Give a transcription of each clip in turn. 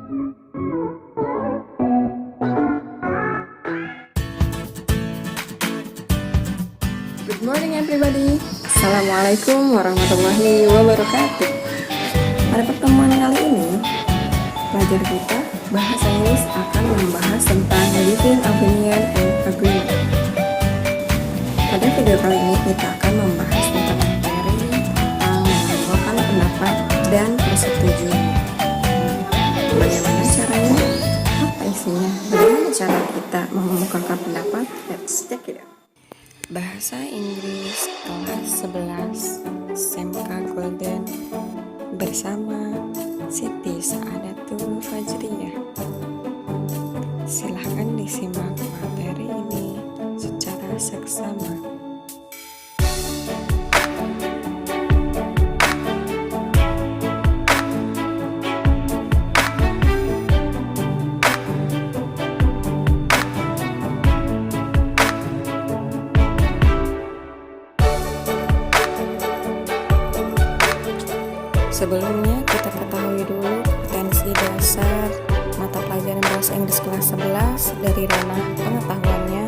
Good morning everybody. Assalamualaikum warahmatullahi wabarakatuh. Pada pertemuan kali ini, pelajar kita bahasa Inggris akan membahas tentang living opinion and agreement. Pada video kali ini kita akan membahas tentang materi tentang mengemukakan pendapat dan persetujuan. Bagaimana caranya? Apa isinya? Bagaimana cara kita mengemukakan pendapat? Let's check it out. Bahasa Inggris kelas 11 SMK Golden bersama Siti Saadatul Fajriyah. Silahkan disimak materi ini secara seksama. Sebelumnya kita ketahui dulu potensi dasar mata pelajaran bahasa Inggris kelas 11 dari ranah pengetahuannya,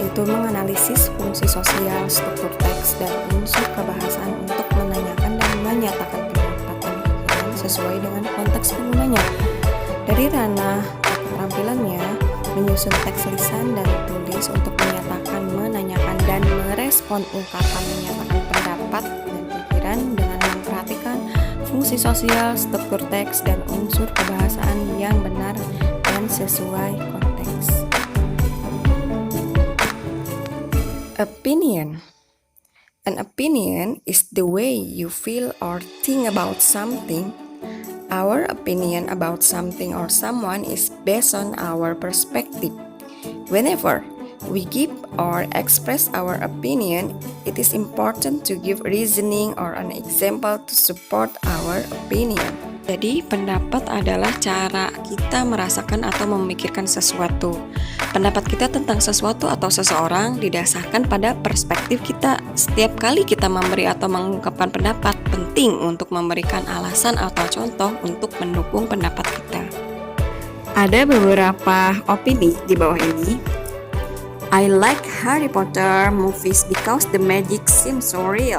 yaitu menganalisis fungsi sosial, struktur teks, dan unsur kebahasaan untuk menanyakan dan menyatakan pendapat dan pikiran sesuai dengan konteks penggunanya. Dari ranah keterampilannya, menyusun teks lisan dan tulis untuk menyatakan, menanyakan, dan merespon ungkapan menyatakan pendapat dan pikiran dengan memperhatikan fungsi sosial, struktur teks, dan unsur kebahasaan yang benar dan sesuai konteks. Opinion. An opinion is the way you feel or think about something. Our opinion about something or someone is based on our perspective. Whenever we give or express our opinion, it is important to give reasoning or an example to support our opinion. Jadi, pendapat adalah cara kita merasakan atau memikirkan sesuatu. Pendapat kita tentang sesuatu atau seseorang didasarkan pada perspektif kita. Setiap kali kita memberi atau mengungkapkan pendapat, penting untuk memberikan alasan atau contoh untuk mendukung pendapat kita. Ada beberapa opini di bawah ini. I like Harry Potter movies because the magic seems so real.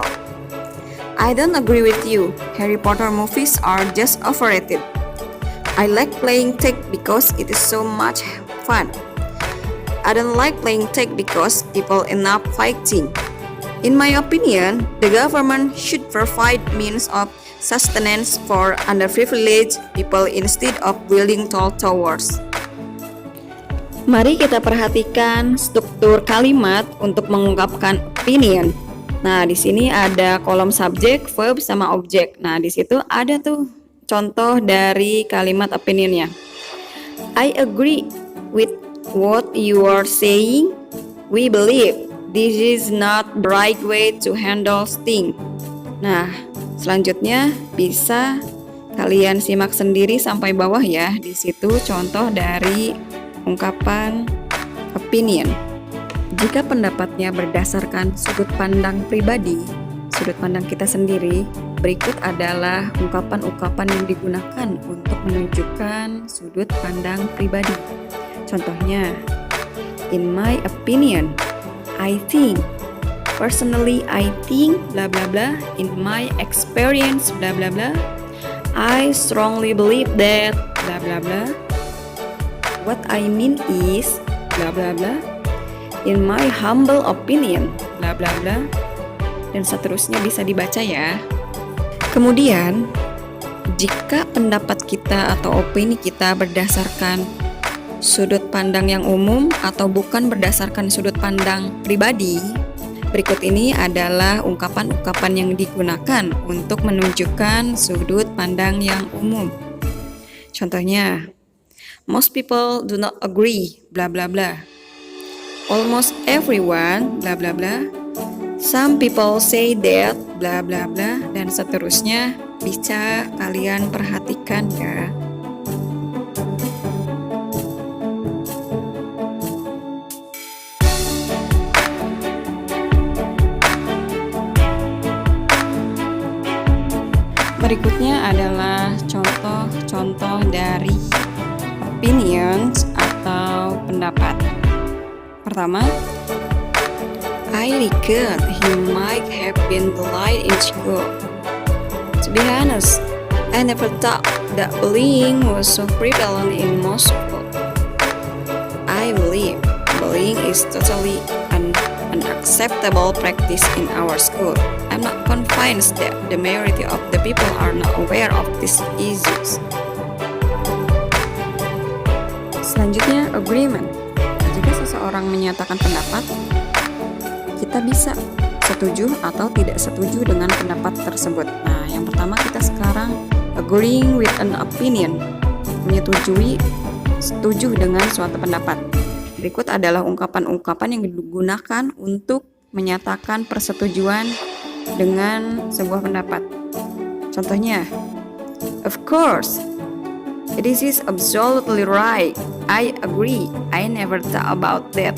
I don't agree with you. Harry Potter movies are just overrated. I like playing tag because it is so much fun. I don't like playing tag because people end up fighting. In my opinion, the government should provide means of sustenance for underprivileged people instead of building tall towers. Mari kita perhatikan struktur kalimat untuk mengungkapkan opinion. Nah, di sini ada kolom subjek, verb, sama objek. Nah, di situ ada tuh contoh dari kalimat opinionnya. I agree with what you are saying. We believe this is not the right way to handle things. Nah, selanjutnya bisa kalian simak sendiri sampai bawah ya. Di situ contoh dari ungkapan opinion. Jika pendapatnya berdasarkan sudut pandang pribadi, sudut pandang kita sendiri, berikut adalah ungkapan-ungkapan yang digunakan untuk menunjukkan sudut pandang pribadi. Contohnya, in my opinion, I think, personally I think, bla bla bla, in my experience, bla bla bla, I strongly believe that, bla bla bla. What I mean is, bla bla bla, in my humble opinion, bla bla bla, dan seterusnya bisa dibaca ya. Kemudian, jika pendapat kita atau opini kita berdasarkan sudut pandang yang umum atau bukan berdasarkan sudut pandang pribadi, berikut ini adalah ungkapan-ungkapan yang digunakan untuk menunjukkan sudut pandang yang umum. Contohnya, most people do not agree, bla bla bla. Almost everyone, bla bla bla. Some people say that, bla bla bla, dan seterusnya bisa kalian perhatikan ya. Berikutnya adalah contoh-contoh contoh dari opinions atau pendapat. Pertama, I reckon he might have been bullied in school. To be honest, I never thought that bullying was so prevalent in most schools. I believe bullying is totally an unacceptable practice in our school. I'm not convinced that the majority of the people are not aware of these issues. Selanjutnya, agreement. Jika seseorang menyatakan pendapat, kita bisa setuju atau tidak setuju dengan pendapat tersebut. Nah, yang pertama kita sekarang agreeing with an opinion, setuju dengan suatu pendapat. Berikut adalah ungkapan-ungkapan yang digunakan untuk menyatakan persetujuan dengan sebuah pendapat. Contohnya, of course, this is absolutely right. I agree. I never thought about that.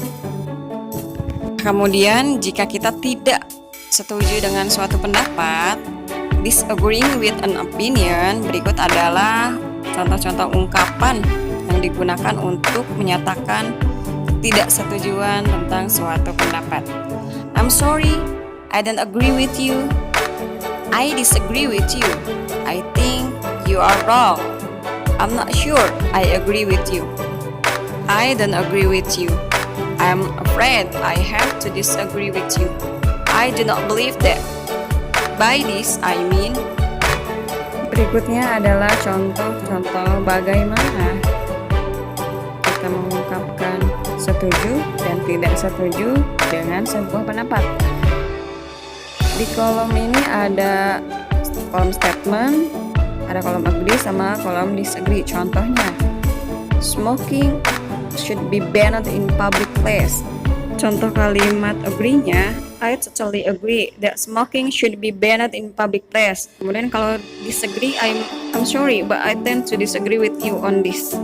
Kemudian, jika kita tidak setuju dengan suatu pendapat, disagreeing with an opinion, berikut adalah contoh-contoh ungkapan yang digunakan untuk menyatakan ketidaksetujuan tentang suatu pendapat. I'm sorry, I don't agree with you. I disagree with you. I think you are wrong. I'm not sure I agree with you. I don't agree with you. I'm afraid I have to disagree with you. I do not believe that. By this, I mean. Berikutnya adalah contoh-contoh bagaimana kita mengungkapkan setuju dan tidak setuju dengan sebuah pendapat. Di kolom ini ada kolom statement, ada kolom agree sama kolom disagree. Contohnya, smoking should be banned in public place. Contoh kalimat agree-nya, I totally agree that smoking should be banned in public place. Kemudian kalau disagree, I'm sorry, but I tend to disagree with you on this.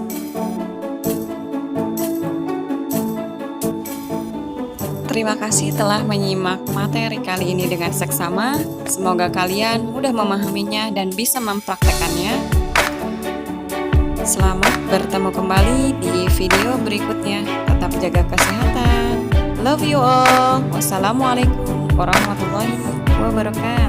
Terima kasih telah menyimak materi kali ini dengan seksama. Semoga kalian mudah memahaminya dan bisa mempraktekannya. Selamat bertemu kembali di video berikutnya. Tetap jaga kesehatan. Love you all. Wassalamualaikum warahmatullahi wabarakatuh.